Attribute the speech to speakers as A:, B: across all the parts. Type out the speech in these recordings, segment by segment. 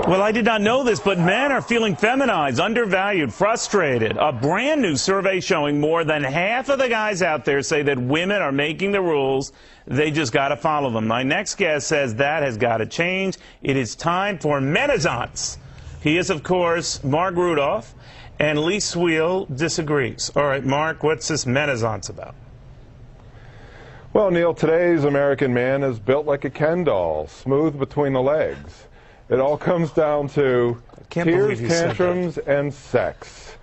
A: Well, I did not know this, but men are feeling feminized, undervalued, frustrated. A brand new survey showing more than half of the guys out there say that women are making the rules. They just got to follow them. My next guest says that has got to change. It is time for Menaissance. He is, of course, Mark Rudov, and Lee Swiel disagrees. All right, Mark, what's this Menaissance about?
B: Well, Neil, today's American man is built like a Ken doll, smooth between the legs. It all comes down to tears, tantrums, and sex.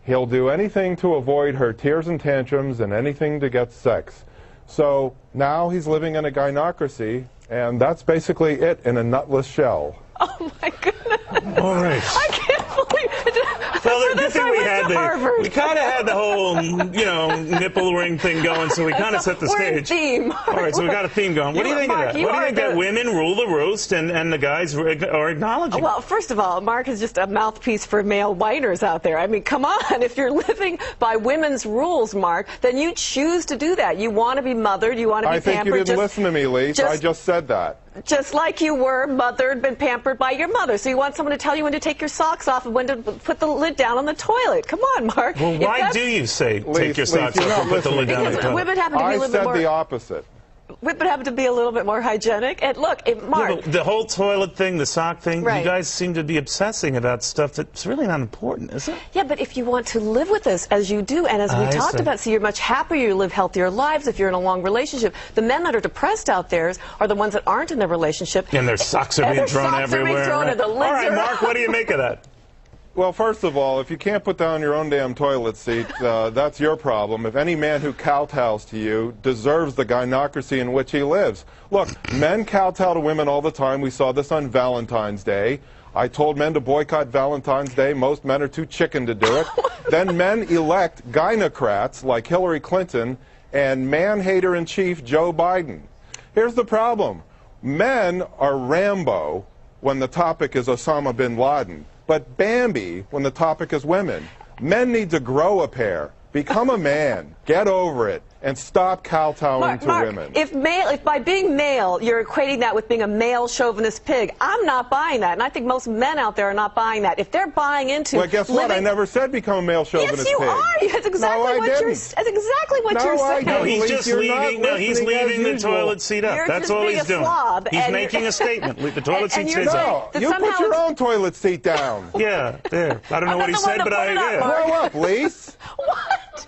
B: He'll do anything to avoid her tears and tantrums and anything to get sex. So now he's living in a gynocrisy, and that's basically it in a nutless shell.
C: Oh, my goodness.
A: All right.
C: I can't believe it.
A: Well, the good thing we kind of had the whole, nipple ring thing going, so we kind of set the stage.
C: Theme.
A: All right, so we got a theme going. What do you think of that? What do you think that women rule the roost and the guys are acknowledging?
C: Well, first of all, Mark is just a mouthpiece for male whiners out there. I mean, come on. If you're living by women's rules, Mark, then you choose to do that. You want to be mothered. You want to be pampered.
B: I think you didn't listen to me, Lee. I just said that.
C: Just like you were mothered, been pampered by your mother. So you want someone to tell you when to take your socks off and when to put the lid down on the toilet. Come on, Mark.
A: Well, why do you say take your socks off and put the lid down on the toilet?
C: Women happen to be a little bit more...
B: I said the opposite.
C: Women happen to be a little bit more hygienic. And look, Mark...
A: The whole toilet thing, the sock thing,
C: right.
A: You guys seem to be obsessing about stuff that's really not important, is it?
C: Yeah, but if you want to live with us as you do, and as we talked about, so you're much happier, you live healthier lives if you're in a long relationship. The men that are depressed out there are the ones that aren't in their relationship.
A: And their socks are being thrown everywhere.
C: All
A: right, Mark, what do you make of that?
B: Well, first of all, if you can't put down your own damn toilet seat, that's your problem. If any man who kowtows to you deserves the gynocracy in which he lives. Look, men kowtow to women all the time. We saw this on Valentine's Day. I told men to boycott Valentine's Day. Most men are too chicken to do it. Then men elect gynocrats like Hillary Clinton and man-hater-in-chief Joe Biden. Here's the problem. Men are Rambo when the topic is Osama bin Laden, but Bambi when the topic is women. Men need to grow a pair, become a man, get over it, and stop kowtowing to women.
C: If by being male you're equating that with being a male chauvinist pig, I'm not buying that, and I think most men out there are not buying that. If they're buying into
B: well, guess what? I never said become a male chauvinist pig.
C: Yes, you are. That's exactly what you're saying.
A: No, he's just leaving. No, he's leaving the toilet seat up. That's all he's doing. He's making a statement. Leave the toilet seat stays up.
B: No, you put your own toilet seat down.
A: Yeah, there. I don't know what he said, but I did.
B: Grow up, Lise.
C: What?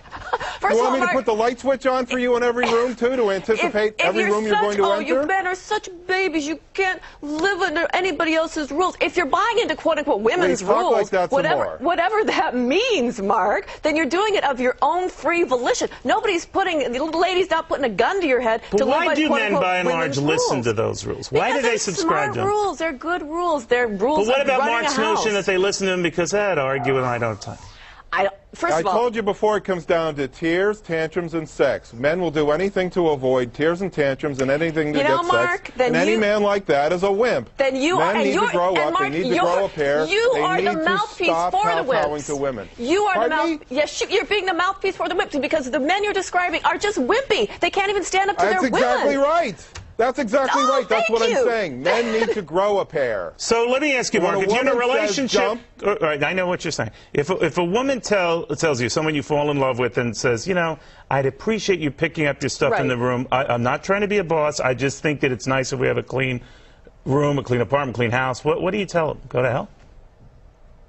B: You want me to put the light switch on for you in every room, too, to anticipate every room you're going to enter?
C: You men are such babies. You can't live under anybody else's rules. If you're buying into quote-unquote women's rules, whatever that means, Mark, then you're doing it of your own free volition. Nobody's putting, the little lady's not putting a gun to your head to live by quote-unquote women's rules.
A: Why do men, by and large, listen to those rules? Why do they subscribe to them?
C: They're rules. They're good rules. They're rules
A: of running a house. But what about Mark's notion that they listen to them because I'd argue and I don't have time?
B: I told you before, it comes down to tears, tantrums, and sex. Men will do anything to avoid tears and tantrums and anything to get sex. And any man like that is a wimp.
C: Then you
B: Men need to grow up. They need to grow a pair.
C: You are the mouthpiece for the wimps.
B: To women.
C: You are the mouthpiece. Yes, you're being the mouthpiece for the wimps because the men you're describing are just wimpy. They can't even stand up to their women.
B: That's exactly right. That's exactly right. That's what I'm saying. Men need to grow a pair.
A: So let me ask you, Mark, if you're in a relationship, all right, I know what you're saying. If a woman tells you, someone you fall in love with, and says, I'd appreciate you picking up your stuff in the room. I'm not trying to be a boss. I just think that it's nice if we have a clean room, a clean apartment, clean house. What do you tell them? Go to hell?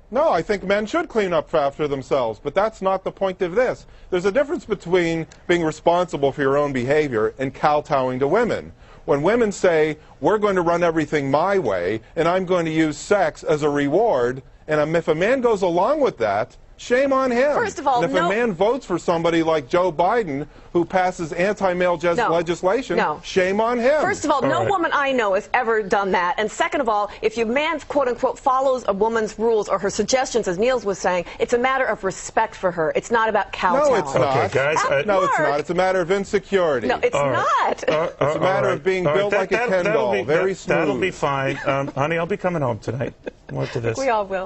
B: No, I think men should clean up after themselves, but that's not the point of this. There's a difference between being responsible for your own behavior and kowtowing to women. When women say, we're going to run everything my way, and I'm going to use sex as a reward, and if a man goes along with that, shame on him.
C: First of all,
B: and if a man votes for somebody like Joe Biden, who passes anti-male legislation, shame on him.
C: First of all, no woman I know has ever done that. And second of all, if your man, quote-unquote, follows a woman's rules or her suggestions, as Neil was saying, it's a matter of respect for her. It's not about kowtowing.
B: No, it's not.
A: Okay, guys,
B: no, it's not. It's a matter of insecurity.
C: No, it's not.
B: It's a matter of being built like a Ken doll. Very smooth.
A: That'll be fine. Honey, I'll be coming home tonight. More to this.
C: We all will.